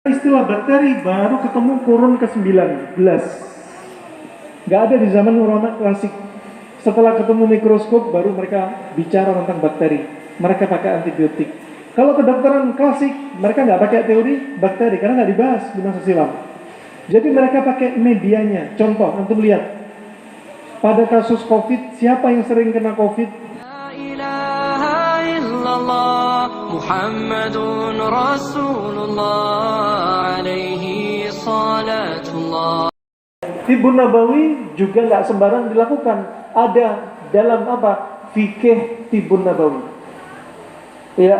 Istilah bakteri baru ketemu kurun ke-19. Nggak ada di zaman ulama klasik. Setelah ketemu mikroskop baru mereka bicara tentang bakteri. Mereka pakai antibiotik. Kalau kedokteran klasik mereka nggak pakai teori bakteri karena nggak dibahas di masa silam. Jadi mereka pakai medianya. Contoh, antum lihat pada kasus COVID, siapa yang sering kena COVID? Muhammadun Rasulullah alaihi salatullah. Tibbun Nabawi juga nggak sembarang dilakukan. Ada dalam apa? Fikih Tibbun Nabawi. Ya,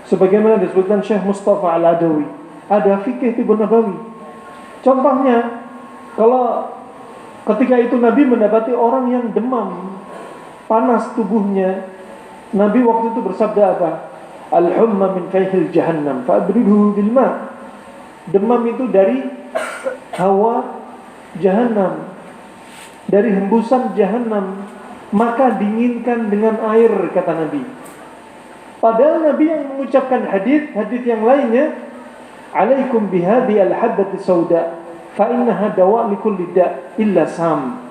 sebagaimana disebutkan Syekh Mustafa Al-Adawi. Ada fikih Tibbun Nabawi. Contohnya, kalau ketika itu Nabi mendapati orang yang demam, panas tubuhnya, Nabi waktu itu bersabda apa? Al-humma min fayhil jahannam fa'abridhu bil ma'. Demam itu dari hawa jahannam, dari hembusan jahannam, maka dinginkan dengan air, kata Nabi. Padahal Nabi yang mengucapkan hadis yang lainnya, alaikum bihadi al-habbati sauda fa innaha dawa likulli da' illa sam.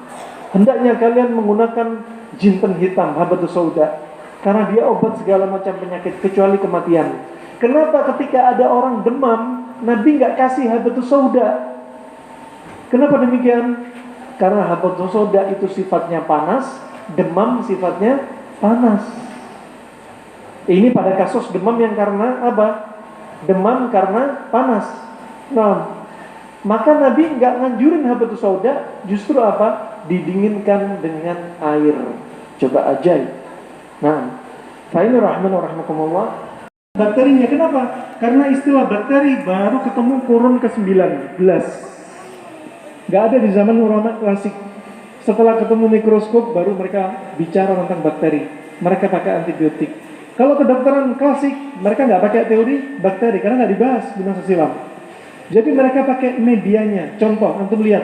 Hendaknya kalian menggunakan jinten hitam, habbatus sauda, karena dia obat segala macam penyakit kecuali kematian. Kenapa ketika ada orang demam Nabi nggak kasih habbatus sauda? Kenapa demikian? Karena habbatus sauda itu sifatnya panas, demam sifatnya panas. Ini pada kasus demam yang karena apa? Demam karena panas. Nah, maka Nabi nggak nganjurin habbatus sauda, justru apa? Didinginkan dengan air. Coba ajaib. Nah, fa'in rahman wa rahmakumullah. Bakterinya kenapa? Karena istilah bakteri baru ketemu kurun ke-19. Gak ada di zaman ulama klasik. Setelah ketemu mikroskop baru mereka bicara tentang bakteri. Mereka pakai antibiotik. Kalau kedokteran klasik mereka nggak pakai teori bakteri karena nggak dibahas di masa silam. Jadi mereka pakai medianya. Contoh, antum lihat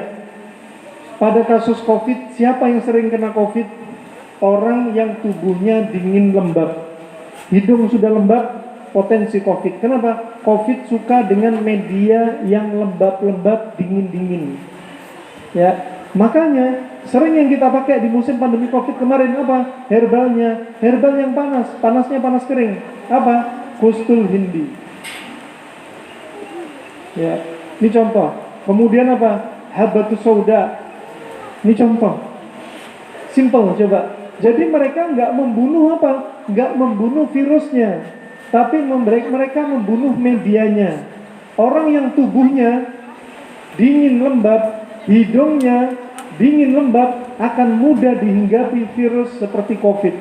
pada kasus COVID, siapa yang sering kena COVID? Orang yang tubuhnya dingin lembab, hidung sudah lembab, potensi COVID. Kenapa? COVID suka dengan media yang lembab-lembab, dingin-dingin. Ya, makanya sering yang kita pakai di musim pandemi COVID kemarin apa? Herbalnya, herbal yang panas, panasnya panas kering. Apa? Kustul Hindi. Ya, ini contoh. Kemudian apa? Habbatus sauda. Ini contoh. Simple, coba. Jadi mereka nggak membunuh apa? Nggak membunuh virusnya, tapi mereka membunuh medianya. Orang yang tubuhnya dingin lembab, hidungnya dingin lembab, akan mudah dihinggapi virus seperti COVID.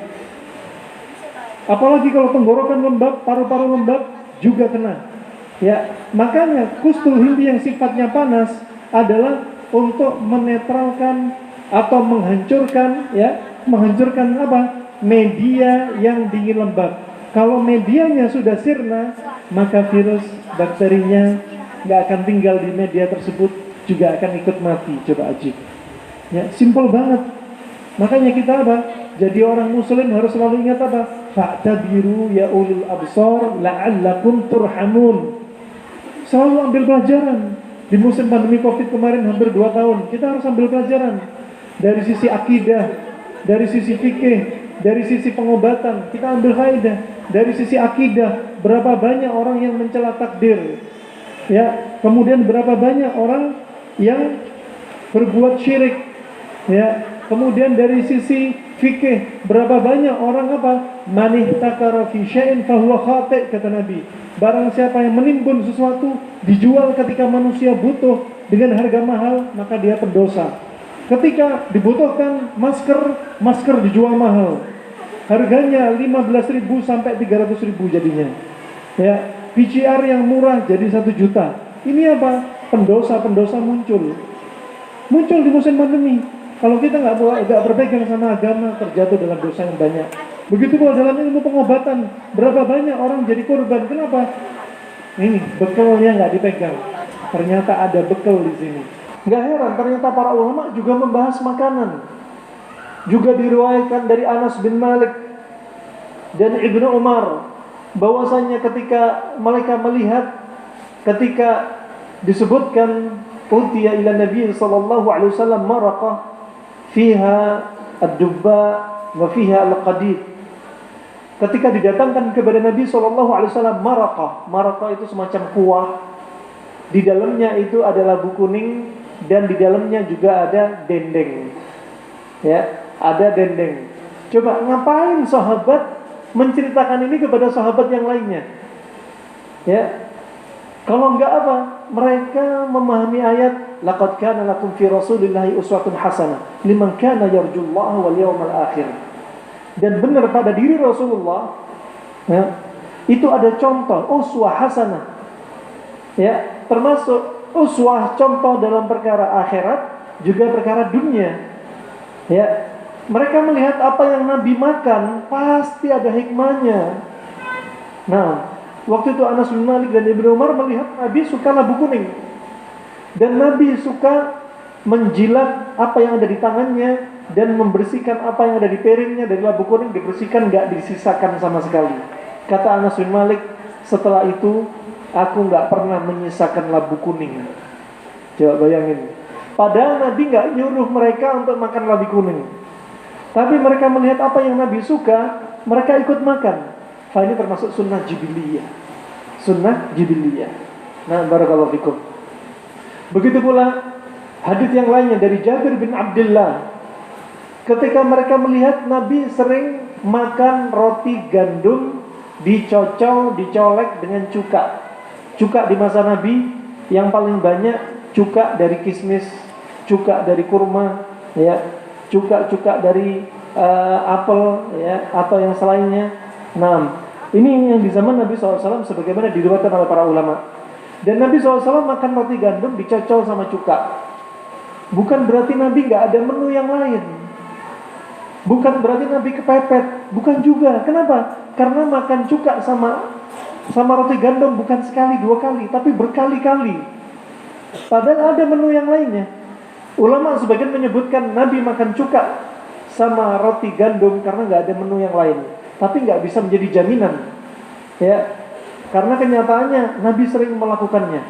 Apalagi kalau tenggorokan lembab, paru-paru lembab juga kena. Ya, makanya kustul hindi yang sifatnya panas adalah untuk menetralkan atau menghancurkan, ya, menghancurkan apa? Media yang dingin lembab. Kalau medianya sudah sirna, maka virus bakterinya nggak akan tinggal di media tersebut, juga akan ikut mati. Coba ajib. Ya, simple banget. Makanya kita apa? Jadi orang muslim harus selalu ingat apa? Fa'tabiru ya ulil absar la'allakum turhamun. Selalu ambil pelajaran. Di musim pandemi COVID kemarin hampir 2 tahun, kita harus ambil pelajaran. Dari sisi akidah, dari sisi fikih, dari sisi pengobatan, kita ambil faedah. Dari sisi akidah, berapa banyak orang yang mencela takdir, ya, kemudian berapa banyak orang yang berbuat syirik, ya, kemudian dari sisi fikih, berapa banyak orang apa? Man ihtakara fi syai'in fahuwa khati', kata Nabi. Barang siapa yang menimbun sesuatu dijual ketika manusia butuh dengan harga mahal, maka dia pendosa. Ketika dibutuhkan masker dijual mahal. Harganya 15.000 sampai 300.000 jadinya. Ya, PCR yang murah jadi 1 juta. Ini apa? Pendosa-pendosa muncul. Muncul di musim pandemi. Kalau kita nggak berpegang sama agama, terjatuh dalam dosa yang banyak. Begitu pula dalam ilmu pengobatan, berapa banyak orang jadi korban. Kenapa? Ini bekalnya nggak dipegang. Ternyata ada bekal di sini. Nggak heran, ternyata para ulama juga membahas makanan. Juga diriwayatkan dari Anas bin Malik dan Ibnu Umar bahwasanya ketika mereka melihat ketika disebutkan utiya ila Nabi sallallahu alaihi wasallam maraqah fiha ad-dubba wa fiha al-qadid. Ketika didatangkan kepada Nabi sallallahu alaihi wasallam maraqah itu semacam kuah. Di dalamnya itu ada labu kuning dan di dalamnya juga ada dendeng. Ya, ada dendeng. Coba ngapain sahabat menceritakan ini kepada sahabat yang lainnya? Ya. Kalau enggak apa? Mereka memahami ayat laqad kana lakum fi rasulillahi uswatun hasanah liman kana yarjullaha wal yawmal akhir. Dan benar pada diri Rasulullah, ya, itu ada contoh uswah hasanah. Ya, termasuk uswah contoh dalam perkara akhirat juga perkara dunia. Ya, mereka melihat apa yang Nabi makan pasti ada hikmahnya. Nah, waktu itu Anas bin Malik dan Ibnu Umar melihat Nabi suka labu kuning. Dan Nabi suka menjilat apa yang ada di tangannya dan membersihkan apa yang ada di piringnya dari labu kuning, dibersihkan, enggak disisakan sama sekali. Kata Anas bin Malik, setelah itu aku enggak pernah menyisakan labu kuning. Coba bayangin. Padahal Nabi enggak nyuruh mereka untuk makan labu kuning. Tapi mereka melihat apa yang Nabi suka, mereka ikut makan. Ini termasuk sunnah jibiliyah. Sunnah jibiliyah. Nah, barakallahu fikum. Begitu pula hadis yang lainnya dari Jabir bin Abdullah. Ketika mereka melihat Nabi sering makan roti gandum dicocol, dicolek dengan cuka. Cuka di masa Nabi yang paling banyak cuka dari kismis, cuka dari kurma, ya, cuka dari apel, ya, atau yang selainnya. Nah, ini yang di zaman Nabi SAW sebagaimana diriwayatkan oleh para ulama. Dan Nabi SAW makan roti gandum dicocol sama cuka. Bukan berarti Nabi gak ada menu yang lain. Bukan berarti Nabi kepepet. Bukan juga. Kenapa? Karena makan cuka sama roti gandum bukan sekali, dua kali, tapi berkali-kali. Padahal ada menu yang lainnya. Ulama sebagian menyebutkan Nabi makan cuka sama roti gandum karena gak ada menu yang lain. Tapi gak bisa menjadi jaminan. Ya, karena kenyataannya Nabi sering melakukannya.